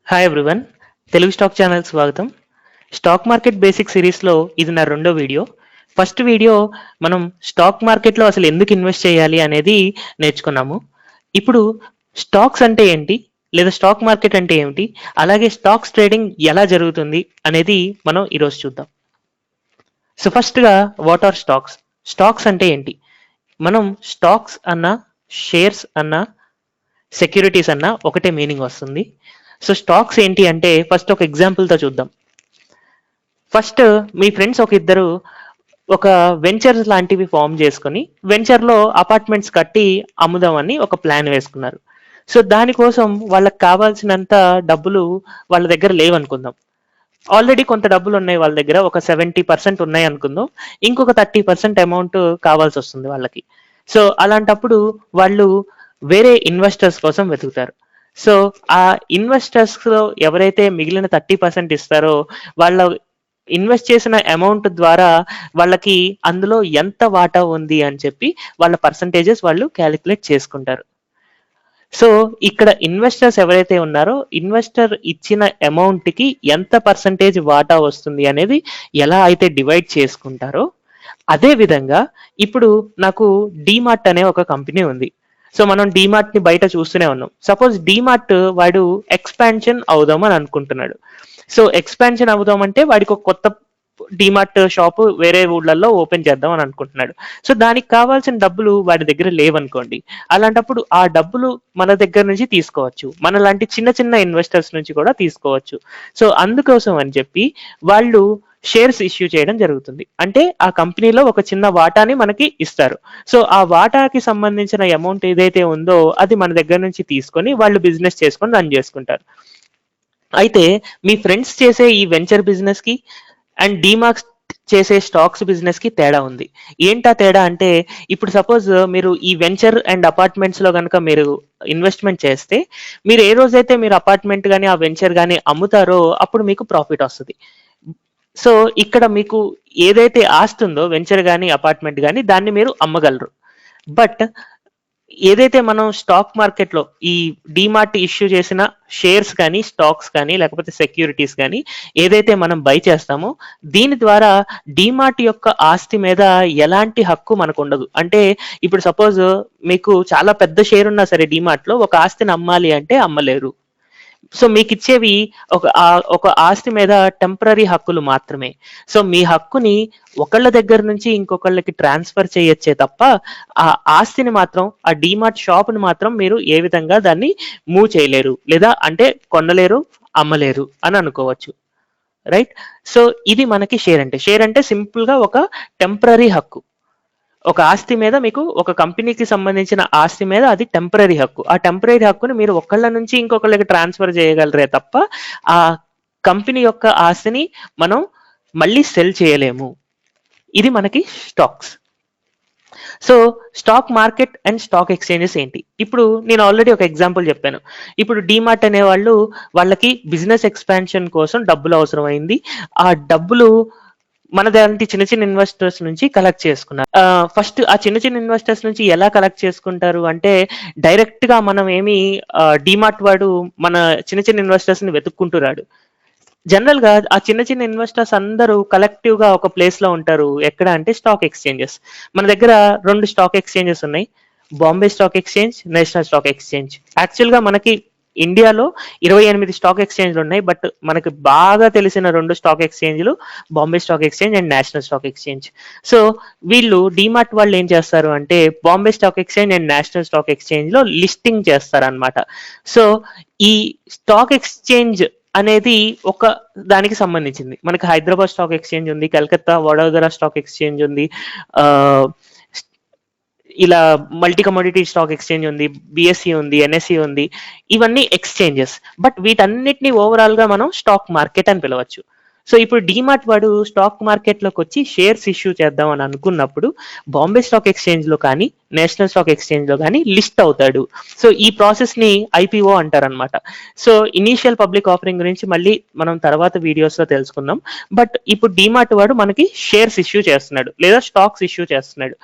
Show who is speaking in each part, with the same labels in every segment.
Speaker 1: Hi everyone, Telugu stock channel స్వాగతం. Stock market basic సిరీస్లో ఇది నా రెండో వీడియో. ఫస్ట్ వీడియో మనం స్టాక్ మార్కెట్లో అసలు ఎందుకు ఇన్వెస్ట్ చేయాలి అనేది నేర్చుకున్నాము. ఇప్పుడు స్టాక్స్ అంటే ఏంటి, లేదా స్టాక్ మార్కెట్ అంటే ఏమిటి, అలాగే స్టాక్స్ ట్రేడింగ్ ఎలా జరుగుతుంది అనేది మనం ఈరోజు చూద్దాం. సో ఫస్ట్గా వాట్ ఆర్ స్టాక్స్? స్టాక్స్ అంటే ఏంటి? మనం స్టాక్స్ అన్న, షేర్స్ అన్న, సెక్యూరిటీస్ అన్న ఒకటే మీనింగ్ వస్తుంది. సో స్టాక్స్ ఏంటి అంటే ఫస్ట్ ఒక ఎగ్జాంపుల్తో చూద్దాం. ఫస్ట్ మీ ఫ్రెండ్స్ ఇద్దరు ఒక వెంచర్స్ లాంటివి ఫామ్ చేసుకొని వెంచర్లో అపార్ట్మెంట్స్ కట్టి అమ్ముదామని ఒక ప్లాన్ వేసుకున్నారు. సో దానికోసం వాళ్ళకి కావాల్సినంత డబ్బులు వాళ్ళ దగ్గర లేవనుకుందాం. ఆల్రెడీ కొంత డబ్బులు ఉన్నాయి వాళ్ళ దగ్గర, ఒక 70% ఉన్నాయి అనుకుందాం. ఇంకొక 30% అమౌంట్ కావాల్సి వస్తుంది వాళ్ళకి. సో అలాంటప్పుడు వాళ్ళు వేరే ఇన్వెస్టర్స్ కోసం వెతుకుతారు. సో ఆ ఇన్వెస్టర్స్ లో ఎవరైతే మిగిలిన 30% ఇస్తారో వాళ్ళ ఇన్వెస్ట్ చేసిన అమౌంట్ ద్వారా వాళ్ళకి అందులో ఎంత వాటా ఉంది అని చెప్పి వాళ్ళ పర్సంటేజెస్ వాళ్ళు క్యాలిక్యులేట్ చేసుకుంటారు. సో ఇక్కడ ఇన్వెస్టర్స్ ఎవరైతే ఉన్నారో ఇన్వెస్టర్ ఇచ్చిన అమౌంట్ కి ఎంత పర్సంటేజ్ వాటా వస్తుంది అనేది ఎలా అయితే డివైడ్ చేసుకుంటారో అదే విధంగా ఇప్పుడు నాకు డీమార్ట్ అనే ఒక కంపెనీ ఉంది. సో మనం డీమార్ట్ ని బయట చూస్తూనే ఉన్నాం. సపోజ్ డీమార్ట్ వాడు ఎక్స్పాన్షన్ అవుదాం అని అనుకుంటున్నాడు. సో ఎక్స్పాన్షన్ అవుదాం అంటే వాడికి ఒక కొత్త డీమార్ట్ షాప్ వేరే ఊళ్ళల్లో ఓపెన్ చేద్దాం అని అనుకుంటున్నాడు. సో దానికి కావాల్సిన డబ్బులు వాడి దగ్గర లేవనుకోండి. అలాంటప్పుడు ఆ డబ్బులు మన దగ్గర నుంచి తీసుకోవచ్చు, మన లాంటి చిన్న చిన్న ఇన్వెస్టర్స్ నుంచి కూడా తీసుకోవచ్చు. సో అందుకోసం అని చెప్పి వాళ్ళు షేర్స్ ఇష్యూ చేయడం జరుగుతుంది. అంటే ఆ కంపెనీలో ఒక చిన్న వాటాని మనకి ఇస్తారు. సో ఆ వాటాకి సంబంధించిన అమౌంట్ ఏదైతే ఉందో అది మన దగ్గర నుంచి తీసుకొని వాళ్ళు బిజినెస్ చేసుకొని రన్ చేసుకుంటారు. అయితే మీ ఫ్రెండ్స్ చేసే ఈ వెంచర్ బిజినెస్ కి అండ్ డీమార్క్స్ చేసే స్టాక్స్ బిజినెస్ కి తేడా ఉంది. ఏంటా తేడా అంటే ఇప్పుడు సపోజ్ మీరు ఈ వెంచర్ అండ్ అపార్ట్మెంట్స్ లో కనుక మీరు ఇన్వెస్ట్మెంట్ చేస్తే మీరు ఏ రోజైతే మీరు అపార్ట్మెంట్ కానీ ఆ వెంచర్ కానీ అమ్ముతారో అప్పుడు మీకు ప్రాఫిట్ వస్తుంది. సో ఇక్కడ మీకు ఏదైతే ఆస్తి ఉందో వెంచర్ కానీ అపార్ట్మెంట్ కానీ దాన్ని మీరు అమ్మగలరు. బట్ ఏదైతే మనం స్టాక్ మార్కెట్ లో ఈ డీమార్ట్ ఇష్యూ చేసిన షేర్స్ కానీ స్టాక్స్ కానీ లేకపోతే సెక్యూరిటీస్ కానీ ఏదైతే మనం బై చేస్తామో దీని ద్వారా డీమార్ట్ యొక్క ఆస్తి మీద ఎలాంటి హక్కు మనకు ఉండదు. అంటే ఇప్పుడు సపోజ్ మీకు చాలా పెద్ద షేర్ ఉన్నా సరే డీమార్ట్ లో ఒక ఆస్తిని అమ్మాలి అంటే అమ్మలేరు. సో మీకు ఇచ్చేవి ఒక ఆస్తి మీద టెంపరరీ హక్కులు మాత్రమే. సో మీ హక్కుని ఒకళ్ళ దగ్గర నుంచి ఇంకొకళ్ళకి ట్రాన్స్ఫర్ చేయొచ్చే తప్ప ఆ ఆస్తిని మాత్రం ఆ డీమార్ట్ షాప్ ని మాత్రం మీరు ఏ విధంగా దాన్ని మూవ్ చేయలేరు, లేదా అంటే కొనలేరు, అమ్మలేరు అని అనుకోవచ్చు. రైట్. సో ఇది మనకి షేర్ అంటే సింపుల్ గా ఒక టెంపరరీ హక్కు. ఒక ఆస్తి మీద మీకు ఒక కంపెనీకి సంబంధించిన ఆస్తి మీద అది టెంపరరీ హక్కు. ఆ టెంపరరీ హక్కుని మీరు ఒకళ్ళ నుంచి ఇంకొకళ్ళకి ట్రాన్స్ఫర్ చేయగలరే తప్ప ఆ కంపెనీ యొక్క ఆస్తిని మనం మళ్ళీ సెల్ చేయలేము. ఇది మనకి stocks. So stock market and stock exchanges ఏంటి? ఇప్పుడు నేను ఆల్రెడీ ఒక ఎగ్జాంపుల్ చెప్పాను. ఇప్పుడు డీమార్ట్ అనే వాళ్ళకి బిజినెస్ ఎక్స్పాన్షన్ కోసం డబ్బులు అవసరమైంది. ఆ డబ్బులు మన దాంటి చిన్న చిన్న ఇన్వెస్టర్స్ నుంచి కలెక్ట్ చేసుకున్నారు. ఫస్ట్ ఆ చిన్న చిన్న ఇన్వెస్టర్స్ నుంచి ఎలా కలెక్ట్ చేసుకుంటారు అంటే డైరెక్ట్ గా మనం ఏమి డీమార్ట్ వాడు మన చిన్న చిన్న ఇన్వెస్టర్స్ ని వెతుక్కుంటున్నాడు. జనరల్ గా ఆ చిన్న చిన్న ఇన్వెస్టర్స్ అందరూ కలెక్టివ్ గా ఒక ప్లేస్ లో ఉంటారు. ఎక్కడ అంటే స్టాక్ ఎక్స్చేంజెస్. మన దగ్గర 2 స్టాక్ ఎక్స్చేంజెస్ ఉన్నాయి, Bombay stock exchange, national stock exchange. Actual గా మనకి ఇండియాలో 28 స్టాక్ ఎక్స్చేంజ్లు ఉన్నాయి. బట్ మనకు బాగా తెలిసిన 2 స్టాక్ ఎక్స్చేంజ్లు Bombay stock exchange and national stock exchange. So వీళ్ళు డీమార్ట్ వాళ్ళు ఏం చేస్తారు అంటే Bombay stock exchange and national stock exchange లో లిస్టింగ్ చేస్తారు అనమాట. సో ఈ స్టాక్ ఎక్స్చేంజ్ అనేది ఒక దానికి సంబంధించింది. మనకి హైదరాబాద్ స్టాక్ ఎక్స్చేంజ్ ఉంది, కలకత్తా వడోదరా స్టాక్ ఎక్స్చేంజ్ ఉంది, ఇలా మల్టీ కమోడిటీ స్టాక్ ఎక్స్చేంజ్ ఉంది, బిఎస్సి ఉంది, ఎన్ఎస్సి ఉంది. ఇవన్నీ ఎక్స్చేంజెస్. బట్ వీటన్నిటిని ఓవరాల్ గా మనం స్టాక్ మార్కెట్ అని పిలవచ్చు. సో ఇప్పుడు డీమార్ట్ వాడు స్టాక్ మార్కెట్ లోకి వచ్చి షేర్స్ ఇష్యూ చేద్దాం అని అనుకున్నప్పుడు బాంబే స్టాక్ ఎక్స్చేంజ్ లో కానీ నేషనల్ స్టాక్ ఎక్స్చేంజ్ లో కానీ లిస్ట్ అవుతాడు. సో ఈ ప్రాసెస్ ని ఐపీఓ అంటారనమాట. సో ఇనీషియల్ పబ్లిక్ ఆఫరింగ్ గురించి మళ్ళీ మనం తర్వాత వీడియోస్ లో తెలుసుకుందాం. బట్ ఇప్పుడు డీమార్ట్ వాడు మనకి షేర్స్ ఇష్యూ చేస్తున్నాడు లేదా స్టాక్స్ ఇష్యూ చేస్తున్నాడు.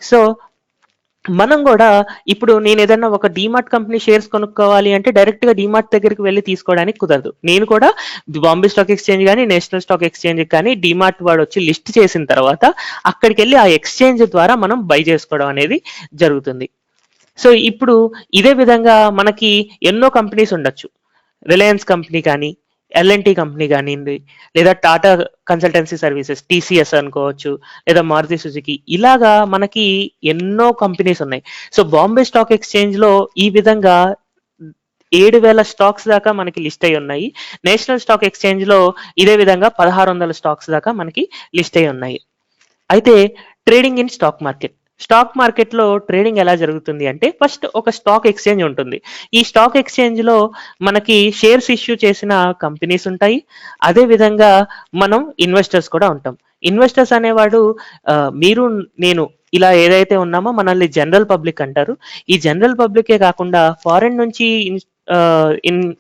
Speaker 1: సో మనం కూడా ఇప్పుడు నేను ఏదైనా ఒక డీమార్ట్ కంపెనీ షేర్స్ కొనుక్కోవాలి అంటే డైరెక్ట్ గా డీమార్ట్ దగ్గరికి వెళ్ళి తీసుకోవడానికి కుదరదు. నేను కూడా బాంబే స్టాక్ ఎక్స్చేంజ్ కానీ నేషనల్ స్టాక్ ఎక్స్చేంజ్ కానీ డీమార్ట్ వాడు వచ్చి లిస్ట్ చేసిన తర్వాత అక్కడికి వెళ్ళి ఆ ఎక్స్చేంజ్ ద్వారా మనం బై చేసుకోవడం అనేది జరుగుతుంది. సో ఇప్పుడు ఇదే విధంగా మనకి ఎన్నో కంపెనీస్ ఉండొచ్చు. రిలయన్స్ కంపెనీ కానీ, ఎల్ఎన్టీ కంపెనీ కానివ్వండి, లేదా టాటా కన్సల్టెన్సీ సర్వీసెస్ టీసీఎస్ అనుకోవచ్చు, లేదా మారుతి సుజుకి, ఇలాగా మనకి ఎన్నో కంపెనీస్ ఉన్నాయి. సో బాంబే స్టాక్ ఎక్స్చేంజ్ లో ఈ విధంగా 7,000 స్టాక్స్ దాకా మనకి లిస్ట్ అయి ఉన్నాయి. నేషనల్ స్టాక్ ఎక్స్చేంజ్ లో ఇదే విధంగా 1,600 స్టాక్స్ దాకా మనకి లిస్ట్ అయి ఉన్నాయి. అయితే trading in stock market, stock market లో ట్రేడింగ్ ఎలా జరుగుతుంది అంటే ఫస్ట్ ఒక స్టాక్ ఎక్స్చేంజ్ ఉంటుంది. ఈ స్టాక్ ఎక్స్చేంజ్ లో మనకి షేర్స్ ఇష్యూ చేసిన కంపెనీస్ ఉంటాయి. అదే విధంగా మనం ఇన్వెస్టర్స్ కూడా ఉంటాం. ఇన్వెస్టర్స్ అనేవాడు మీరు నేను ఇలా ఏదైతే ఉన్నామో మనల్ని జనరల్ పబ్లిక్ అంటారు. ఈ జనరల్ పబ్లికే కాకుండా ఫారెన్ నుంచి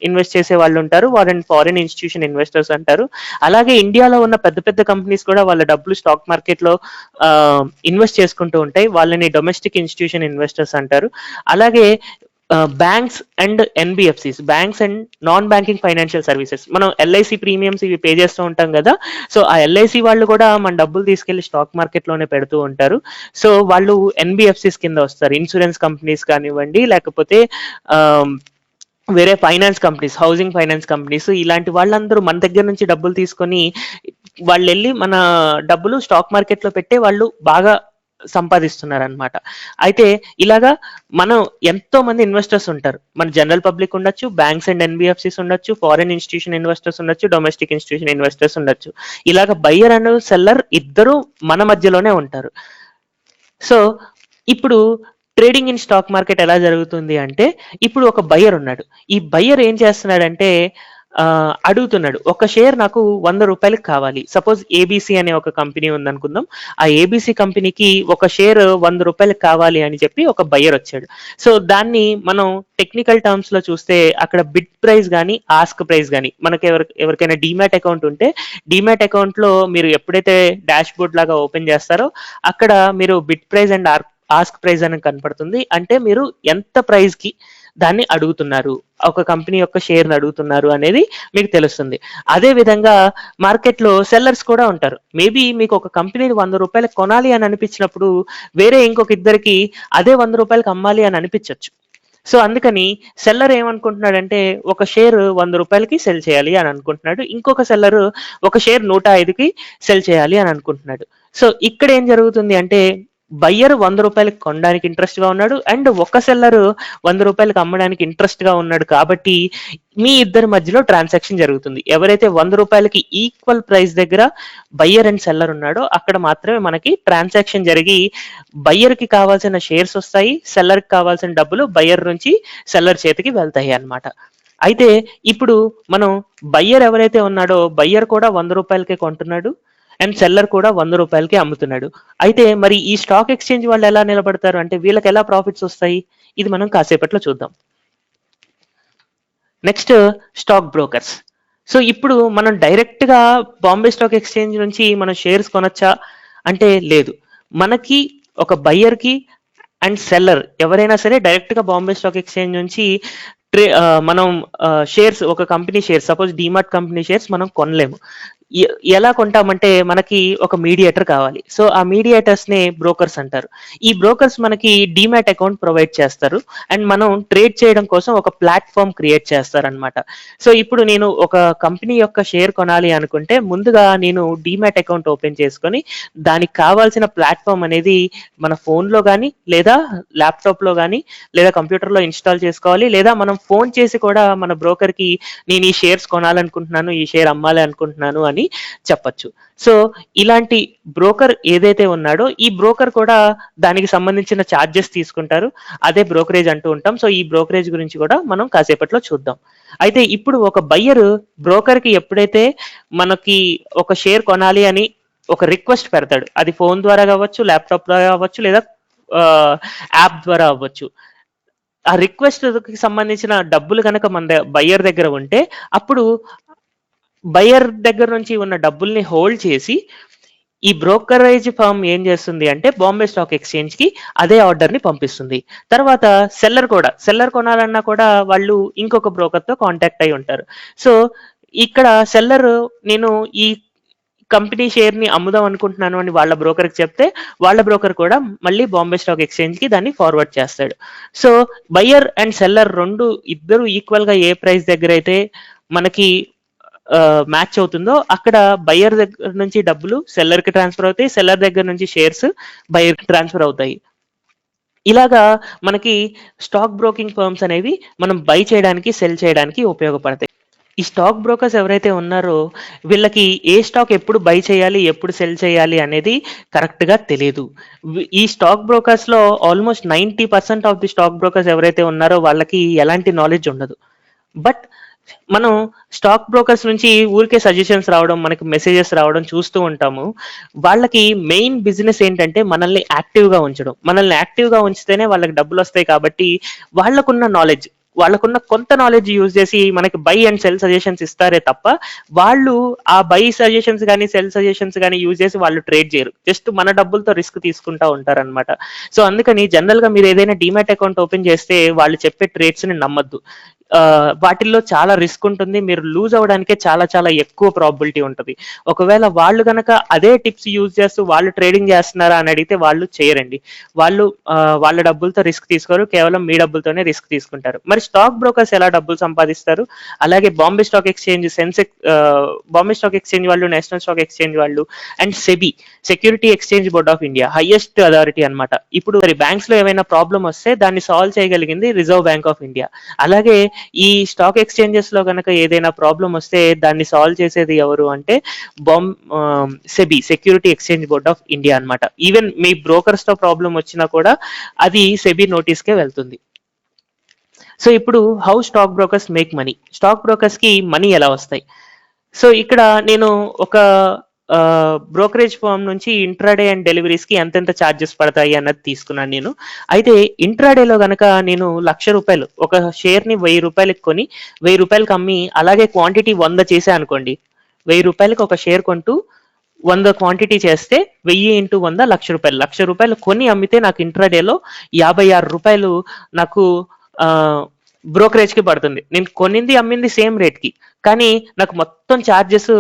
Speaker 1: ఇన్వెస్ట్ చేసే వాళ్ళు ఉంటారు, వారిని ఫారెన్ ఇన్స్టిట్యూషన్ ఇన్వెస్టర్స్ అంటారు. అలాగే ఇండియాలో ఉన్న పెద్ద పెద్ద కంపెనీస్ కూడా వాళ్ళ డబ్బులు స్టాక్ మార్కెట్ లో ఇన్వెస్ట్ చేసుకుంటూ ఉంటాయి, వాళ్ళని డొమెస్టిక్ ఇన్స్టిట్యూషన్ ఇన్వెస్టర్స్ అంటారు. అలాగే banks and NBFCs, banks and non banking financial services, మనం ఎల్ఐసి ప్రీమియమ్స్ ఇవి పే చేస్తూ ఉంటాం కదా. సో ఆ ఎల్ఐసి వాళ్ళు కూడా మన డబ్బులు తీసుకెళ్లి స్టాక్ మార్కెట్ లోనే పెడుతూ ఉంటారు. సో వాళ్ళు ఎన్బిఎఫ్సిస్ కింద వస్తారు. ఇన్సూరెన్స్ కంపెనీస్ కానివ్వండి, లేకపోతే వేరే finance companies, housing finance companies, ఇలాంటి వాళ్ళందరూ మన దగ్గర నుంచి డబ్బులు తీసుకొని వాళ్ళు వెళ్ళి మన డబ్బులు స్టాక్ మార్కెట్ లో పెట్టే వాళ్ళు బాగా సంపాదిస్తున్నారు అనమాట. అయితే ఇలాగా మనం ఎంతో మంది ఇన్వెస్టర్స్ ఉంటారు. మన జనరల్ పబ్లిక్ ఉండొచ్చు, బ్యాంక్స్ అండ్ ఎన్బిఎఫ్సిస్ ఉండొచ్చు, ఫారెన్ ఇన్స్టిట్యూషన్ ఇన్వెస్టర్స్ ఉండొచ్చు, డొమెస్టిక్ ఇన్స్టిట్యూషన్ ఇన్వెస్టర్స్ ఉండొచ్చు. ఇలాగ బయ్యర్ అండ్ సెల్లర్ ఇద్దరు మన మధ్యలోనే ఉంటారు. సో ఇప్పుడు ట్రేడింగ్ ఇన్ స్టాక్ మార్కెట్ ఎలా జరుగుతుంది అంటే ఇప్పుడు ఒక బయ్యర్ ఉన్నాడు. ఈ బయ్యర్ ఏం చేస్తున్నాడంటే అడుగుతున్నాడు, ఒక షేర్ నాకు 100 రూపాయలకి కావాలి. సపోజ్ ఏబిసి అనే ఒక కంపెనీ ఉందనుకుందాం. ఆ ఏబిసి కంపెనీకి ఒక షేర్ 100 రూపాయలకి కావాలి అని చెప్పి ఒక బయ్యర్ వచ్చాడు. సో దాన్ని మనం టెక్నికల్ టర్మ్స్ లో చూస్తే అక్కడ బిడ్ ప్రైస్ కానీ ఆస్క్ ప్రైస్ కానీ, మనకి ఎవరికైనా డీమ్యాట్ అకౌంట్ ఉంటే డీమ్యాట్ అకౌంట్ లో మీరు ఎప్పుడైతే డాష్ బోర్డ్ లాగా ఓపెన్ చేస్తారో అక్కడ మీరు bid price and ask price అని కనపడుతుంది. అంటే మీరు ఎంత ప్రైస్ కి దాన్ని అడుగుతున్నారు, ఒక కంపెనీ యొక్క షేర్ అడుగుతున్నారు అనేది మీకు తెలుస్తుంది. అదే విధంగా మార్కెట్ లో సెల్లర్స్ కూడా ఉంటారు. మేబీ మీకు ఒక కంపెనీని 100 రూపాయలకు కొనాలి అని అనిపించినప్పుడు వేరే ఇంకొక ఇద్దరికి అదే 100 రూపాయలకు అమ్మాలి అని అనిపించవచ్చు. సో అందుకని సెల్లర్ ఏమనుకుంటున్నాడంటే ఒక షేర్ 100 రూపాయలకి సెల్ చేయాలి అని అనుకుంటున్నాడు, ఇంకొక సెల్లర్ ఒక షేర్ 105కి సెల్ చేయాలి అని అనుకుంటున్నాడు. సో ఇక్కడ ఏం జరుగుతుంది అంటే బయ్యర్ 100 రూపాయలకి కొనడానికి ఇంట్రెస్ట్ గా ఉన్నాడు అండ్ ఒక సెల్లర్ 100 రూపాయలకి అమ్మడానికి ఇంట్రెస్ట్ గా ఉన్నాడు. కాబట్టి మీ ఇద్దరి మధ్యలో ట్రాన్సాక్షన్ జరుగుతుంది. ఎవరైతే 100 రూపాయలకి ఈక్వల్ ప్రైస్ దగ్గర బయ్యర్ అండ్ సెల్లర్ ఉన్నాడో అక్కడ మాత్రమే మనకి ట్రాన్సాక్షన్ జరిగి బయ్యర్ కి కావాల్సిన షేర్స్ వస్తాయి, సెల్లర్ కి కావాల్సిన డబ్బులు బయ్యర్ నుంచి సెల్లర్ చేతికి వెళ్తాయి అన్నమాట. అయితే ఇప్పుడు మనం బయ్యర్ ఎవరైతే ఉన్నాడో బయ్యర్ కూడా 100 రూపాయలకే కొంటున్నాడు అండ్ సెల్లర్ కూడా 100 రూపాయలకి అమ్ముతున్నాడు. అయితే మరి ఈ స్టాక్ ఎక్స్చేంజ్ వాళ్ళు ఎలా నిలబడతారు అంటే వీళ్ళకి ఎలా ప్రాఫిట్స్ వస్తాయి, ఇది మనం కాసేపట్లో చూద్దాం. Next stock brokers. సో ఇప్పుడు మనం డైరెక్ట్ గా బాంబే స్టాక్ ఎక్స్చేంజ్ నుంచి మనం షేర్స్ కొనొచ్చా అంటే లేదు. మనకి ఒక బయ్యర్ కి అండ్ సెల్లర్ ఎవరైనా సరే డైరెక్ట్ గా బాంబే స్టాక్ ఎక్స్చేంజ్ నుంచి మనం షేర్స్, ఒక company shares, suppose DMart company shares మనం కొనలేము. ఎలా కొంటామంటే మనకి ఒక మీడియేటర్ కావాలి. సో ఆ మీడియేటర్స్ నే బ్రోకర్స్ అంటారు. ఈ బ్రోకర్స్ మనకి డీమాట్ అకౌంట్ ప్రొవైడ్ చేస్తారు అండ్ మనం ట్రేడ్ చేయడం కోసం ఒక ప్లాట్ఫామ్ క్రియేట్ చేస్తారు అనమాట. సో ఇప్పుడు నేను ఒక కంపెనీ యొక్క షేర్ కొనాలి అనుకుంటే ముందుగా నేను డీమాట్ అకౌంట్ ఓపెన్ చేసుకొని దానికి కావాల్సిన ప్లాట్ఫామ్ అనేది మన ఫోన్ లో కానీ లేదా ల్యాప్టాప్ లో కానీ లేదా కంప్యూటర్ లో ఇన్స్టాల్ చేసుకోవాలి, లేదా మనం ఫోన్ చేసి కూడా మన బ్రోకర్ కి నేను ఈ షేర్స్ కొనాలనుకుంటున్నాను, ఈ షేర్ అమ్మాలి అనుకుంటున్నాను అని చెప్పచ్చు. సో ఇలాంటి బ్రోకర్ ఏదైతే ఉన్నాడో ఈ బ్రోకర్ కూడా దానికి సంబంధించిన ఛార్జెస్ తీసుకుంటారు, అదే బ్రోకరేజ్ అంటూ ఉంటాం. సో ఈ బ్రోకరేజ్ గురించి కూడా మనం కాసేపట్లో చూద్దాం. అయితే ఇప్పుడు ఒక బయ్యర్ బ్రోకర్ కి ఎప్పుడైతే మనకి ఒక షేర్ కొనాలి అని ఒక రిక్వెస్ట్ పెడతాడు, అది ఫోన్ ద్వారా కావచ్చు, ల్యాప్టాప్ ద్వారా కావచ్చు, లేదా యాప్ ద్వారా అవ్వచ్చు. ఆ రిక్వెస్ట్ కి సంబంధించిన డబ్బులు కనుక మన బయ్యర్ దగ్గర ఉంటే అప్పుడు బయ్యర్ దగ్గర నుంచి ఉన్న డబ్బుల్ని హోల్డ్ చేసి ఈ బ్రోకరేజ్ ఫర్మ్ ఏం చేస్తుంది అంటే బాంబే స్టాక్ ఎక్స్చేంజ్ కి అదే ఆర్డర్ ని పంపిస్తుంది. తర్వాత సెల్లర్ కొనాలన్నా కూడా వాళ్ళు ఇంకొక బ్రోకర్ తో కాంటాక్ట్ అయి ఉంటారు. సో ఇక్కడ సెల్లర్ నేను ఈ కంపెనీ షేర్ ని అమ్ముదాం అనుకుంటున్నాను అని వాళ్ళ బ్రోకర్ కి చెప్తే వాళ్ళ బ్రోకర్ కూడా మళ్ళీ బాంబే స్టాక్ ఎక్స్చేంజ్ కి దాన్ని ఫార్వర్డ్ చేస్తాడు. సో బయ్యర్ అండ్ సెల్లర్ ఇద్దరు ఈక్వల్ గా ఏ ప్రైస్ దగ్గర అయితే మనకి మ్యాచ్ అవుతుందో అక్కడ బయ్యర్ దగ్గర నుంచి డబ్బులు సెల్లర్ కి ట్రాన్స్ఫర్ అవుతాయి, సెల్లర్ దగ్గర నుంచి షేర్స్ బయ్యర్ కి ట్రాన్స్ఫర్ అవుతాయి. ఇలాగా మనకి స్టాక్ బ్రోకింగ్ ఫర్మ్స్ అనేవి మనం బై చేయడానికి సెల్ చేయడానికి ఉపయోగపడతాయి. ఈ స్టాక్ బ్రోకర్స్ ఎవరైతే ఉన్నారో వీళ్ళకి ఏ స్టాక్ ఎప్పుడు బై చేయాలి ఎప్పుడు సెల్ చేయాలి అనేది కరెక్ట్ గా తెలియదు. ఈ స్టాక్ బ్రోకర్స్ లో almost 90% of the stock brokers ఎవరైతే ఉన్నారో వాళ్ళకి ఎలాంటి నాలెడ్జ్ ఉండదు. బట్ మనం స్టాక్ బ్రోకర్స్ నుంచి ఊరికే సజెషన్స్ రావడం, మనకి మెసేజెస్ రావడం చూస్తూ ఉంటాము. వాళ్ళకి మెయిన్ బిజినెస్ ఏంటంటే మనల్ని యాక్టివ్ గా ఉంచడం. మనల్ని యాక్టివ్ గా ఉంచితేనే వాళ్ళకి డబ్బులు వస్తాయి. కాబట్టి వాళ్ళకున్న కొంత నాలెడ్జ్ యూజ్ చేసి మనకి బై అండ్ సెల్ సజెషన్స్ ఇస్తారే తప్ప వాళ్ళు ఆ బై సజెషన్స్ కానీ సెల్ సజెషన్స్ కానీ యూజ్ చేసి వాళ్ళు ట్రేడ్ చేయరు. జస్ట్ మన డబ్బులతో రిస్క్ తీసుకుంటా ఉంటారన్నమాట. సో అందుకని జనరల్ గా మీరు ఏదైనా డిమాట్ అకౌంట్ ఓపెన్ చేస్తే వాళ్ళు చెప్పే ట్రేడ్స్ ని నమ్మద్దు. వాటిల్లో చాలా రిస్క్ ఉంటుంది. మీరు లూజ్ అవడానికే చాలా చాలా ఎక్కువ ప్రాబిలిటీ ఉంటుంది. ఒకవేళ వాళ్ళు కనుక అదే టిప్స్ యూజ్ చేస్తూ వాళ్ళు ట్రేడింగ్ చేస్తున్నారా అని అడిగితే వాళ్ళు చేయరండి. వాళ్ళు వాళ్ళ డబ్బులతో రిస్క్ తీసుకోరు, కేవలం మీ డబ్బులతోనే రిస్క్ తీసుకుంటారు. మరి స్టాక్ బ్రోకర్స్ ఎలా డబ్బులు సంపాదిస్తారు? అలాగే Bombay stock exchange, Bombay stock exchange వాళ్ళు, నేషనల్ స్టాక్ ఎక్స్చేంజ్ వాళ్ళు and SEBI, security exchange board of India, highest authority అనమాట. ఇప్పుడు మరి బ్యాంక్స్ లో ఏమైనా ప్రాబ్లం వస్తే దాన్ని సాల్వ్ చేయగలిగింది రిజర్వ్ బ్యాంక్ ఆఫ్ ఇండియా. అలాగే ఈ స్టాక్ ఎక్స్చేంజెస్ లో కనుక ఏదైనా ప్రాబ్లం వస్తే దాన్ని సాల్వ్ చేసేది ఎవరు అంటే SEBI, security exchange board of India అనమాట. ఈవెన్ మీ బ్రోకర్స్ తో ప్రాబ్లం వచ్చినా కూడా అది సెబీ నోటీస్ కే వెళ్తుంది. సో ఇప్పుడు how stock brokers make money, stock brokers కి మనీ ఎలా వస్తాయి? సో ఇక్కడ నేను ఒక బ్రోకరేజ్ ఫామ్ నుంచి ఇంట్రాడే అండ్ డెలివరీస్ కి ఎంతెంత ఛార్జెస్ పడతాయి అన్నది తీసుకున్నాను నేను. అయితే ఇంట్రాడేలో గనక నేను ₹1,00,000 ఒక షేర్ ని ₹1,000 కొని ₹1,000 అమ్మి అలాగే క్వాంటిటీ 100 చేసా అనుకోండి. ₹1,000 ఒక షేర్ కొంటూ 100 క్వాంటిటీ చేస్తే 1000 ఇంటూ 100 ₹1,00,000. ₹1,00,000 కొని అమ్మితే నాకు ఇంట్రాడేలో ₹56 నాకు బ్రోకరేజ్ కి పడుతుంది. నేను కొనింది అమ్మింది సేమ్ రేట్ కి, కానీ నాకు మొత్తం ఛార్జెస్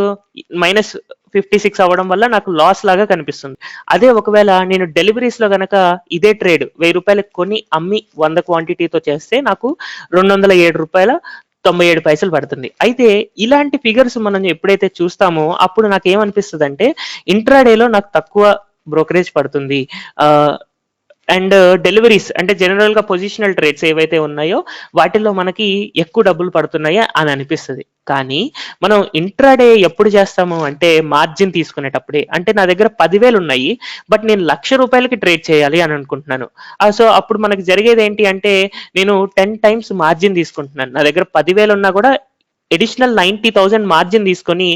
Speaker 1: -56 అవ్వడం వల్ల నాకు లాస్ లాగా కనిపిస్తుంది. అదే ఒకవేళ నేను డెలివరీస్ లో గనక ఇదే ట్రేడ్ ₹1,000 కొని అమ్మి 100 క్వాంటిటీతో చేస్తే నాకు ₹207.97 పడుతుంది. అయితే ఇలాంటి ఫిగర్స్ మనం ఎప్పుడైతే చూస్తామో అప్పుడు నాకు ఏమనిపిస్తుంది అంటే ఇంట్రాడేలో నాకు తక్కువ బ్రోకరేజ్ పడుతుంది. అండ్ డెలివరీస్ అంటే జనరల్ గా పొజిషనల్ ట్రేడ్స్ ఏవైతే ఉన్నాయో వాటిల్లో మనకి ఎక్కువ డబ్బులు పడుతున్నాయి అని అనిపిస్తుంది. కానీ మనం ఇంట్రాడే ఎప్పుడు చేస్తాము అంటే మార్జిన్ తీసుకునేటప్పుడే. అంటే నా దగ్గర 10,000 ఉన్నాయి, బట్ నేను ₹1,00,000కి ట్రేడ్ చేయాలి అని అనుకుంటున్నాను. సో అప్పుడు మనకి జరిగేది ఏంటి అంటే నేను 10 టైమ్స్ మార్జిన్ తీసుకుంటున్నాను. నా దగ్గర 10,000 ఉన్నా కూడా అడిషనల్ 90,000 మార్జిన్ తీసుకొని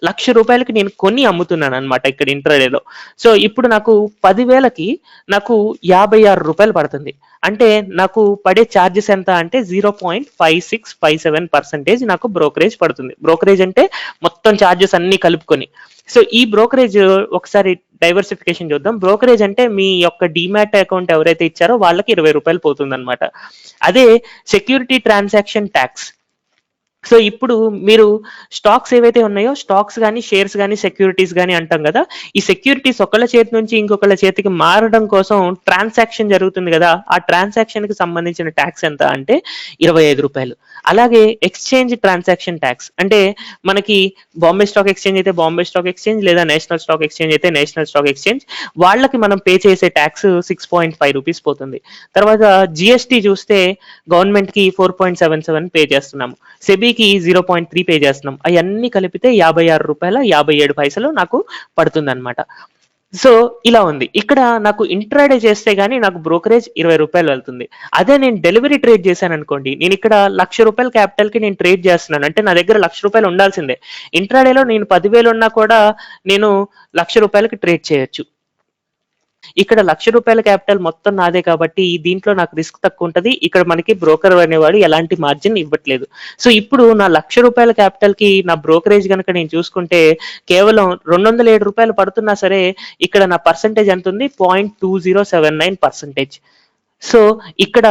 Speaker 1: ₹1,00,000కి నేను కొని అమ్ముతున్నాను అనమాట ఇక్కడ ఇంట్రాడేలో. సో ఇప్పుడు నాకు 10,000కి నాకు ₹56 పడుతుంది. అంటే నాకు పడే ఛార్జెస్ ఎంత అంటే 0.5657% నాకు బ్రోకరేజ్ పడుతుంది. బ్రోకరేజ్ అంటే మొత్తం ఛార్జెస్ అన్ని కలుపుకొని. సో ఈ బ్రోకరేజ్ ఒకసారి డైవర్సిఫికేషన్ చూద్దాం. బ్రోకరేజ్ అంటే మీ యొక్క డిమాట్ అకౌంట్ ఎవరైతే ఇచ్చారో వాళ్ళకి ₹20 పోతుంది అనమాట. అదే సెక్యూరిటీ ట్రాన్సాక్షన్ ట్యాక్స్. సో ఇప్పుడు మీరు స్టాక్స్ ఏవైతే ఉన్నాయో స్టాక్స్ కానీ షేర్స్ కానీ సెక్యూరిటీస్ కానీ అంటాం కదా, ఈ సెక్యూరిటీస్ ఒకళ్ళ చేతి నుంచి ఇంకొకళ్ళ చేతికి మారడం కోసం ట్రాన్సాక్షన్ జరుగుతుంది కదా, ఆ ట్రాన్సాక్షన్ కి సంబంధించిన ట్యాక్స్ ఎంత అంటే ₹25. అలాగే ఎక్స్చేంజ్ ట్రాన్సాక్షన్ ట్యాక్స్ అంటే మనకి బాంబే స్టాక్ ఎక్స్చేంజ్ అయితే బాంబే స్టాక్ ఎక్స్చేంజ్, లేదా నేషనల్ స్టాక్ ఎక్స్చేంజ్ అయితే నేషనల్ స్టాక్ ఎక్స్చేంజ్, వాళ్ళకి మనం పే చేసే ట్యాక్స్ ₹6.5 పోతుంది. తర్వాత జిఎస్టీ చూస్తే గవర్నమెంట్ కి 4.77 పే చేస్తున్నాము, సెబీకి 0.3 పే చేస్తున్నాం. అవన్నీ కలిపితే ₹56.57 నాకు పడుతుంది అనమాట. సో ఇలా ఉంది. ఇక్కడ నాకు ఇంట్రాడే చేస్తే గానీ నాకు బ్రోకరేజ్ ₹20 వెళ్తుంది. అదే నేను డెలివరీ ట్రేడ్ చేశాను అనుకోండి, నేను ఇక్కడ ₹1,00,000 క్యాపిటల్ కి నేను ట్రేడ్ చేస్తున్నాను అంటే నా దగ్గర ₹1,00,000 ఉండాల్సిందే. ఇంట్రాడేలో నేను 10,000 ఉన్నా కూడా నేను ₹1,00,000కి ట్రేడ్ చేయొచ్చు. ఇక్కడ ₹1,00,000 క్యాపిటల్ మొత్తం నాదే కాబట్టి దీంట్లో నాకు రిస్క్ తక్కువ ఉంటది. ఇక్కడ మనకి బ్రోకర్ అనేవాడు ఎలాంటి మార్జిన్ ఇవ్వట్లేదు. సో ఇప్పుడు నా ₹1,00,000 క్యాపిటల్‌కి నా బ్రోకరేజ్ గనుక నేను చూసుకుంటే కేవలం ₹207 పడుతున్నా సరే ఇక్కడ నా పర్సెంటేజ్ ఎంత ఉంది? 0.2079%. సో ఇక్కడ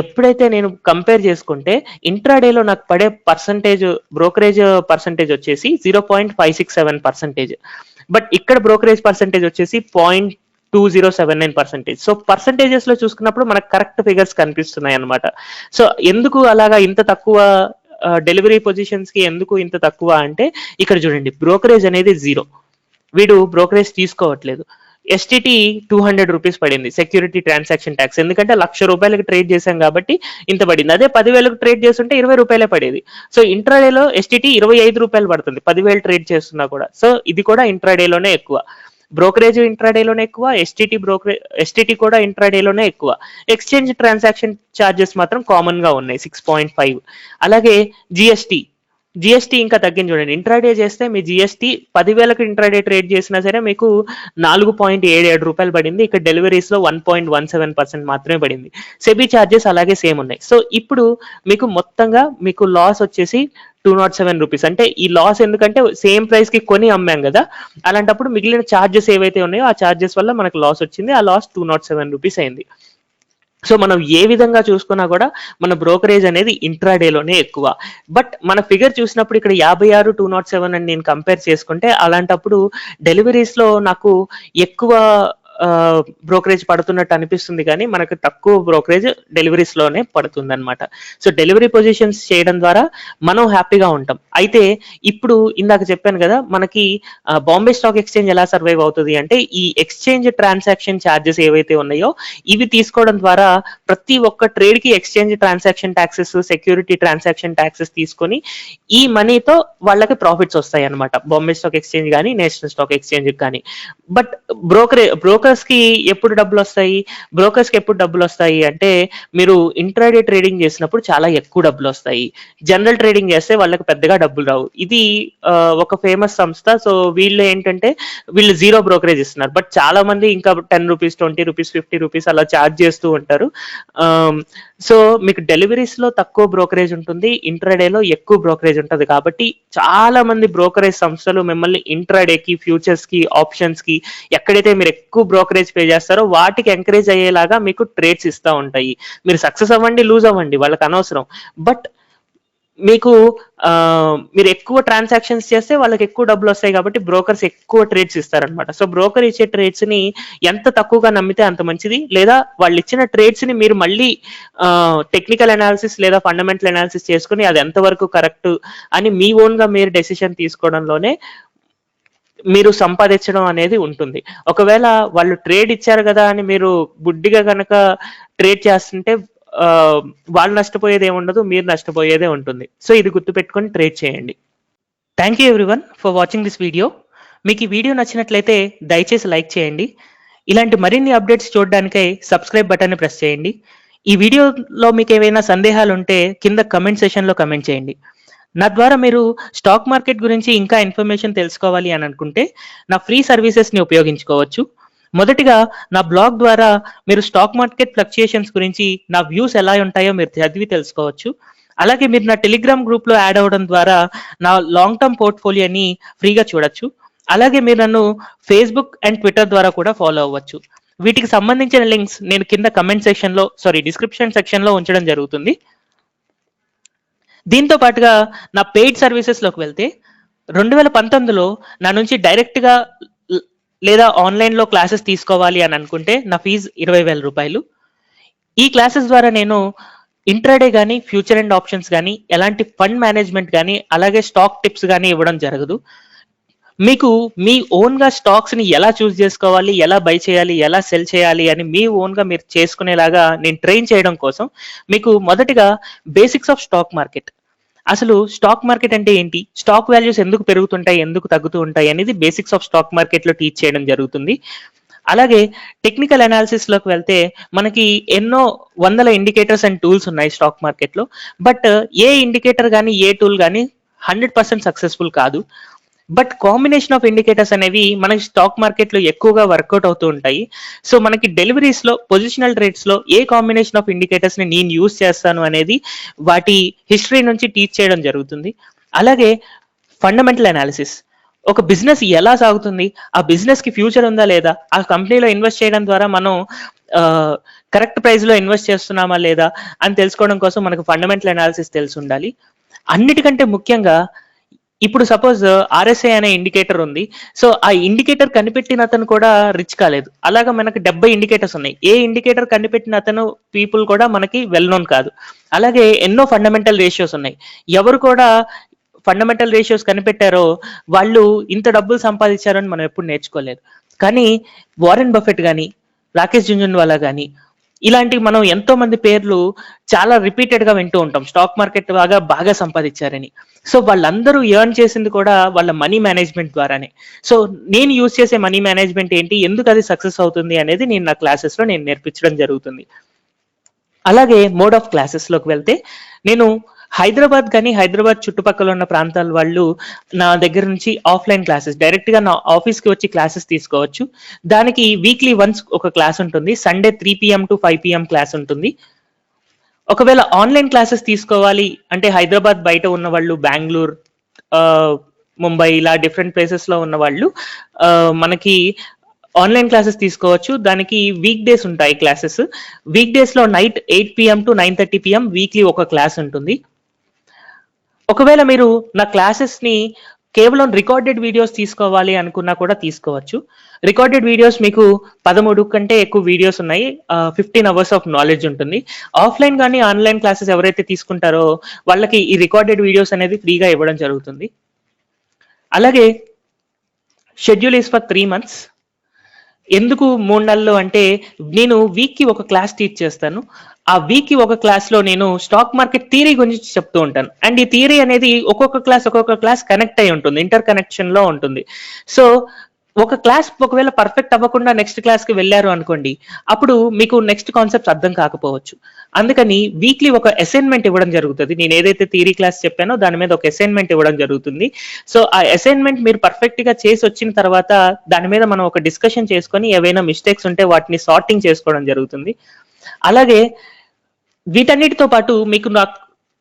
Speaker 1: ఎప్పుడైతే నేను కంపేర్ చేసుకుంటే ఇంట్రాడేలో నాకు పడే పర్సెంటేజ్ బ్రోకరేజ్ పర్సెంటేజ్ వచ్చేసి 0.567%. బట్ ఇక్కడ బ్రోకరేజ్ పర్సెంటేజ్ వచ్చేసి 0.2079%. సో పర్సెంటేజెస్ లో చూసుకున్నప్పుడు మనకు కరెక్ట్ ఫిగర్స్ కనిపిస్తున్నాయి అన్నమాట. సో ఎందుకు అలాగా ఇంత తక్కువ డెలివరీ పొజిషన్స్ కి ఎందుకు ఇంత తక్కువ అంటే ఇక్కడ చూడండి, బ్రోకరేజ్ అనేది 0. వీడు బ్రోకరేజ్ తీసుకోవట్లేదు. ఎస్టిటి ₹200 పడింది, సెక్యూరిటీ ట్రాన్సాక్షన్ ట్యాక్స్. ఎందుకంటే ₹1,00,000 ట్రేడ్ చేశాం కాబట్టి ఇంత పడింది. అదే 10,000 ట్రేడ్ చేస్తుంటే ₹20 పడేది. సో ఇంట్రాడేలో ఎస్టిటి ₹25 పడుతుంది 10,000 ట్రేడ్ చేస్తున్నా కూడా. సో ఇది కూడా ఇంట్రాడేలోనే ఎక్కువ. బ్రోకరేజ్ ఇంట్రాడేలోనే ఎక్కువ, ఎస్టిటి కూడా ఇంట్రాడేలోనే ఎక్కువ. ఎక్స్చేంజ్ ట్రాన్సాక్షన్ ఛార్జెస్ మాత్రం కామన్ గా ఉన్నాయి 6.5. అలాగే జిఎస్టీ ఇంకా తగ్గింది చూడండి. ఇంట్రాడే చేస్తే మీ జిఎస్టీ 10,000కి ఇంట్రాడే ట్రేడ్ చేసినా సరే మీకు ₹4.77 పడింది. ఇక్కడ డెలివరీస్ లో 1.17% మాత్రమే పడింది. సెబీ ఛార్జెస్ అలాగే సేమ్ ఉన్నాయి. సో ఇప్పుడు మీకు మొత్తంగా మీకు లాస్ వచ్చేసి ₹207. అంటే ఈ లాస్ ఎందుకంటే సేమ్ ప్రైస్ కి కొని అమ్మాం కదా, అలాంటప్పుడు మిగిలిన ఛార్జెస్ ఏవైతే ఉన్నాయో ఆ ఛార్జెస్ వల్ల మనకు లాస్ వచ్చింది. ఆ లాస్ ₹207 అయింది. సో మనం ఏ విధంగా చూసుకున్నా కూడా మన బ్రోకరేజ్ అనేది ఇంట్రాడేలోనే ఎక్కువ. బట్ మన ఫిగర్ చూసినప్పుడు ఇక్కడ 56,207 అని నేను కంపేర్ చేసుకుంటే అలాంటప్పుడు డెలివరీస్ లో నాకు ఎక్కువ బ్రోకరేజ్ పడుతున్నట్టు అనిపిస్తుంది, కానీ మనకు తక్కువ బ్రోకరేజ్ డెలివరీస్ లోనే పడుతుంది అనమాట. సో డెలివరీ పొజిషన్స్ చేయడం ద్వారా మనం హ్యాపీగా ఉంటాం. అయితే ఇప్పుడు ఇందాక చెప్పాను కదా, మనకి బాంబే స్టాక్ ఎక్స్చేంజ్ ఎలా సర్వైవ్ అవుతుంది అంటే ఈ ఎక్స్చేంజ్ ట్రాన్సాక్షన్ ఛార్జెస్ ఏవైతే ఉన్నాయో ఇవి తీసుకోవడం ద్వారా ప్రతి ఒక్క ట్రేడ్ కి exchange transaction taxes, security transaction taxes తీసుకొని ఈ మనీతో వాళ్ళకి ప్రాఫిట్స్ వస్తాయి అనమాట, బాంబే స్టాక్ ఎక్స్చేంజ్ కానీ నేషనల్ స్టాక్ ఎక్స్చేంజ్ కానీ. బట్ బ్రోకర్స్ కి ఎప్పుడు డబ్బులు వస్తాయి? బ్రోకర్స్ కి ఎప్పుడు డబ్బులు వస్తాయి అంటే మీరు ఇంట్రాడే ట్రేడింగ్ చేసినప్పుడు చాలా ఎక్కువ డబ్బులు వస్తాయి. జనరల్ ట్రేడింగ్ చేస్తే వాళ్ళకి పెద్దగా డబ్బులు రావు. ఇది ఒక ఫేమస్ సంస్థ. సో వీళ్ళు ఏంటంటే వీళ్ళు 0 బ్రోకరేజ్ ఇస్తున్నారు. బట్ చాలా మంది ఇంకా ₹10, ₹20, ₹50 అలా ఛార్జ్ చేస్తూ ఉంటారు. సో మీకు డెలివరీస్ లో తక్కువ బ్రోకరేజ్ ఉంటుంది, ఇంట్రాడేలో ఎక్కువ బ్రోకరేజ్ ఉంటుంది. కాబట్టి చాలా మంది బ్రోకరేజ్ సంస్థలు మిమ్మల్ని ఇంట్రాడేకి, ఫ్యూచర్స్ కి, ఆప్షన్స్ కి ఎక్కడైతే మీరు ఎక్కువ బ్రోకరేజ్ పే చేస్తారో వాటికి ఎంకరేజ్ అయ్యేలాగా మీకు ట్రేడ్స్ ఇస్తూ ఉంటాయి. మీరు సక్సెస్ అవ్వండి, లూజ్ అవ్వండి, వాళ్ళకి అనవసరం. బట్ మీకు మీరు ఎక్కువ ట్రాన్సాక్షన్స్ చేస్తే వాళ్ళకి ఎక్కువ డబ్బులు వస్తాయి కాబట్టి బ్రోకర్స్ ఎక్కువ ట్రేడ్స్ ఇస్తారనమాట. సో బ్రోకర్ ఇచ్చే ట్రేడ్స్ ని ఎంత తక్కువగా నమ్మితే అంత మంచిది. లేదా వాళ్ళు ఇచ్చిన ట్రేడ్స్ ని మీరు మళ్ళీ టెక్నికల్ అనాలిసిస్ లేదా ఫండమెంటల్ అనాలిసిస్ చేసుకుని అది ఎంతవరకు కరెక్ట్ అని మీ ఓన్ గా మీరు డెసిషన్ తీసుకోవడంలోనే మీరు సంపాదించడం అనేది ఉంటుంది. ఒకవేళ వాళ్ళు ట్రేడ్ ఇచ్చారు కదా అని మీరు గుడ్డిగా కనుక ట్రేడ్ చేస్తుంటే వాళ్ళు నష్టపోయేదే ఉండదు, మీరు నష్టపోయేదే ఉంటుంది. సో ఇది గుర్తుపెట్టుకొని ట్రేడ్ చేయండి. Thank you everyone for watching this video. మీకు ఈ వీడియో నచ్చినట్లయితే దయచేసి లైక్ చేయండి. ఇలాంటి మరిన్ని అప్డేట్స్ చూడడానికై సబ్స్క్రైబ్ బటన్ని ప్రెస్ చేయండి. ఈ వీడియోలో మీకు ఏవైనా సందేహాలు ఉంటే కింద కమెంట్ సెషన్లో కమెంట్ చేయండి. నా ద్వారా మీరు స్టాక్ మార్కెట్ గురించి ఇంకా ఇన్ఫర్మేషన్ తెలుసుకోవాలి అని అనుకుంటే నా ఫ్రీ సర్వీసెస్ని ఉపయోగించుకోవచ్చు. మొదటిగా నా బ్లాగ్ ద్వారా మీరు స్టాక్ మార్కెట్ ఫ్లక్చుయేషన్స్ గురించి నా వ్యూస్ ఎలా ఉంటాయో మీరు చదివి తెలుసుకోవచ్చు. అలాగే మీరు నా టెలిగ్రామ్ గ్రూప్లో యాడ్ అవ్వడం ద్వారా నా లాంగ్ టర్మ్ పోర్ట్ఫోలియోని ఫ్రీగా చూడొచ్చు. అలాగే మీరు నన్ను ఫేస్బుక్ అండ్ ట్విట్టర్ ద్వారా కూడా ఫాలో అవ్వచ్చు. వీటికి సంబంధించిన లింక్స్ నేను కింద డిస్క్రిప్షన్ సెక్షన్లో ఉంచడం జరుగుతుంది. దీంతో పాటుగా నా పెయిడ్ సర్వీసెస్లోకి వెళ్తే 2019లో నా నుంచి డైరెక్ట్గా లేదా ఆన్లైన్లో క్లాసెస్ తీసుకోవాలి అని అనుకుంటే నా ఫీజు ₹20,000. ఈ క్లాసెస్ ద్వారా నేను ఇంట్రాడే కానీ, ఫ్యూచర్ అండ్ ఆప్షన్స్ కానీ, ఎలాంటి ఫండ్ మేనేజ్మెంట్ కానీ, అలాగే స్టాక్ టిప్స్ కానీ ఇవ్వడం జరగదు. మీకు మీ ఓన్గా స్టాక్స్ని ఎలా చూస్ చేసుకోవాలి, ఎలా బై చేయాలి, ఎలా సెల్ చేయాలి అని మీ ఓన్గా మీరు చేసుకునేలాగా నేను ట్రైన్ చేయడం కోసం మీకు మొదటిగా బేసిక్స్ ఆఫ్ స్టాక్ మార్కెట్, అసలు స్టాక్ మార్కెట్ అంటే ఏంటి, స్టాక్ వాల్యూస్ ఎందుకు పెరుగుతుంటాయి, ఎందుకు తగ్గుతూ ఉంటాయి అనేది బేసిక్స్ ఆఫ్ స్టాక్ మార్కెట్లో టీచ్ చేయడం జరుగుతుంది. అలాగే టెక్నికల్ అనాలిసిస్ లోకి వెళ్తే మనకి ఎన్నో వందల ఇండికేటర్స్ అండ్ టూల్స్ ఉన్నాయి స్టాక్ మార్కెట్లో. బట్ ఏ ఇండికేటర్ కానీ ఏ టూల్ కానీ 100% సక్సెస్ఫుల్ కాదు. బట్ కాంబినేషన్ ఆఫ్ ఇండికేటర్స్ అనేవి మనకి స్టాక్ మార్కెట్లో ఎక్కువగా వర్కౌట్ అవుతూ ఉంటాయి. సో మనకి డెలివరీస్లో పొజిషనల్ ట్రేడ్స్లో ఏ కాంబినేషన్ ఆఫ్ ఇండికేటర్స్ని నేను యూజ్ చేస్తాను అనేది వాటి హిస్టరీ నుంచి టీచ్ చేయడం జరుగుతుంది. అలాగే ఫండమెంటల్ అనాలిసిస్, ఒక బిజినెస్ ఎలా సాగుతుంది, ఆ బిజినెస్ కి ఫ్యూచర్ ఉందా లేదా, ఆ కంపెనీలో ఇన్వెస్ట్ చేయడం ద్వారా మనం కరెక్ట్ ప్రైస్ లో ఇన్వెస్ట్ చేస్తున్నామా లేదా అని తెలుసుకోవడం కోసం మనకు ఫండమెంటల్ అనాలిసిస్ తెలిసి ఉండాలి. అన్నిటికంటే ముఖ్యంగా ఇప్పుడు సపోజ్ ఆర్ఎస్ఐ అనే ఇండికేటర్ ఉంది. సో ఆ ఇండికేటర్ కనిపెట్టిన అతను కూడా రిచ్ కాలేదు. అలాగా మనకి 70 ఇండికేటర్స్ ఉన్నాయి. ఏ ఇండికేటర్ కనిపెట్టిన అతను పీపుల్ కూడా మనకి వెల్ నోన్ కాదు. అలాగే ఎన్నో ఫండమెంటల్ రేషియోస్ ఉన్నాయి. ఎవరు కూడా ఫండమెంటల్ రేషియోస్ కనిపెట్టారో వాళ్ళు ఇంత డబ్బులు సంపాదించారని మనం ఎప్పుడు నేర్చుకోలేదు. కానీ వారెన్ బఫెట్ కానీ, రాకేష్ జుంజున్వాలా కానీ, ఇలాంటి మనం ఎంతో మంది పేర్లు చాలా రిపీటెడ్ గా వింటూ ఉంటాం, స్టాక్ మార్కెట్ బాగా సంపాదించారని. సో వాళ్ళందరూ ఎర్న్ చేసింది కూడా వాళ్ళ మనీ మేనేజ్మెంట్ ద్వారానే. సో నేను యూజ్ చేసే మనీ మేనేజ్మెంట్ ఏంటి, ఎందుకు అది సక్సెస్ అవుతుంది అనేది నేను నా క్లాసెస్ లో నేను నేర్పించడం జరుగుతుంది. అలాగే మోడ్ ఆఫ్ క్లాసెస్ లోకి వెళ్తే, నేను హైదరాబాద్ కానీ హైదరాబాద్ చుట్టుపక్కల ఉన్న ప్రాంతాల వాళ్ళు నా దగ్గర నుంచి ఆఫ్లైన్ క్లాసెస్ డైరెక్ట్ గా నా ఆఫీస్ కి వచ్చి క్లాసెస్ తీసుకోవచ్చు. దానికి వీక్లీ వన్స్ ఒక క్లాస్ ఉంటుంది. Sunday 3 PM to 5 PM class ఉంటుంది. ఒకవేళ ఆన్లైన్ క్లాసెస్ తీసుకోవాలి అంటే హైదరాబాద్ బయట ఉన్న వాళ్ళు, బెంగళూరు, ముంబై ఇలా డిఫరెంట్ ప్లేసెస్ లో ఉన్న వాళ్ళు మనకి ఆన్లైన్ క్లాసెస్ తీసుకోవచ్చు. దానికి వీక్ డేస్ ఉంటాయి క్లాసెస్. వీక్ డేస్ లో night 8 PM to 9:30 PM weekly ఒక క్లాస్ ఉంటుంది. ఒకవేళ మీరు నా క్లాసెస్ ని కేవలం రికార్డెడ్ వీడియోస్ తీసుకోవాలి అనుకున్నా కూడా తీసుకోవచ్చు. రికార్డెడ్ వీడియోస్ మీకు 13 కంటే ఎక్కువ వీడియోస్ ఉన్నాయి. 15 అవర్స్ ఆఫ్ నాలెడ్జ్ ఉంటుంది. ఆఫ్లైన్ కానీ ఆన్లైన్ క్లాసెస్ ఎవరైతే తీసుకుంటారో వాళ్ళకి ఈ రికార్డెడ్ వీడియోస్ అనేది ఫ్రీగా ఇవ్వడం జరుగుతుంది. అలాగే షెడ్యూల్ ఈస్ ఫర్ 3 months. ఎందుకు 3 నెలలు అంటే, నేను వీక్ కి ఒక క్లాస్ టీచ్ చేస్తాను. ఆ వీక్ కి ఒక క్లాస్ లో నేను స్టాక్ మార్కెట్ థియరీ గురించి చెప్తూ ఉంటాను. అండ్ ఈ థియరీ అనేది ఒక్కొక్క క్లాస్ కనెక్ట్ అయి ఉంటుంది, ఇంటర్ కనెక్షన్ లో ఉంటుంది. సో ఒక క్లాస్ ఒకవేళ పర్ఫెక్ట్ అవ్వకుండా నెక్స్ట్ క్లాస్ కి వెళ్ళారు అనుకోండి, అప్పుడు మీకు నెక్స్ట్ కాన్సెప్ట్స్ అర్థం కాకపోవచ్చు. అందుకని వీక్లీ ఒక అసైన్మెంట్ ఇవ్వడం జరుగుతుంది. నేను ఏదైతే థియరీ క్లాస్ చెప్పానో దాని మీద ఒక అసైన్మెంట్ ఇవ్వడం జరుగుతుంది. సో ఆ అసైన్మెంట్ మీరు పర్ఫెక్ట్ గా చేసి వచ్చిన తర్వాత దాని మీద మనం ఒక డిస్కషన్ చేసుకొని ఏవైనా మిస్టేక్స్ ఉంటే వాటిని సార్టింగ్ చేసుకోవడం జరుగుతుంది. అలాగే వీటన్నిటితో పాటు మీకు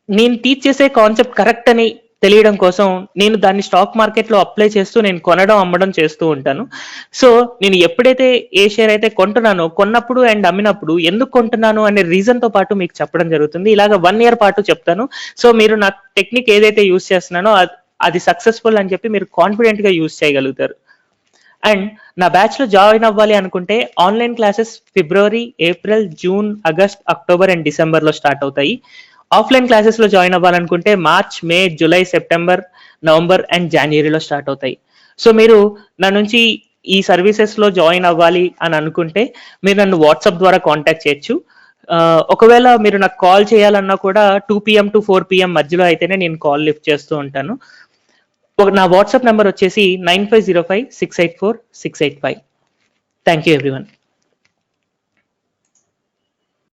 Speaker 1: నేను టీచ్ చేసే కాన్సెప్ట్ కరెక్ట్ అని తెలియడం కోసం నేను దాన్ని స్టాక్ మార్కెట్ లో అప్లై చేస్తూ నేను కొనడం అమ్మడం చేస్తూ ఉంటాను. సో నేను ఎప్పుడైతే ఏ షేర్ అయితే కొంటున్నానో, కొన్నప్పుడు అండ్ అమ్మినప్పుడు ఎందుకు కొంటున్నాను అనే రీజన్ తో పాటు మీకు చెప్పడం జరుగుతుంది. ఇలాగ 1 year పాటు చెప్తాను. సో మీరు నా టెక్నిక్ ఏదైతే యూజ్ చేస్తున్నానో అది సక్సెస్ఫుల్ అని చెప్పి మీరు కాన్ఫిడెంట్ గా యూజ్ చేయగలుగుతారు. అండ్ నా బ్యాచ్ లో జాయిన్ అవ్వాలి అనుకుంటే online classes February, April, June, August, October and December లో స్టార్ట్ అవుతాయి. ఆఫ్లైన్ క్లాసెస్ లో జాయిన్ అవ్వాలనుకుంటే March, May, July, September, November and జనవరిలో స్టార్ట్ అవుతాయి. సో మీరు నా నుంచి ఈ సర్వీసెస్ లో జాయిన్ అవ్వాలి అని అనుకుంటే మీరు నన్ను వాట్సాప్ ద్వారా కాంటాక్ట్ చేయొచ్చు. ఒకవేళ మీరు నాకు కాల్ చేయాలన్నా కూడా 2 PM to 4 PM మధ్యలో అయితేనే నేను కాల్ లిఫ్ట్ చేస్తూ ఉంటాను. నా వాట్సాప్ నెంబర్ వచ్చేసి 9505684685. Thank you everyone.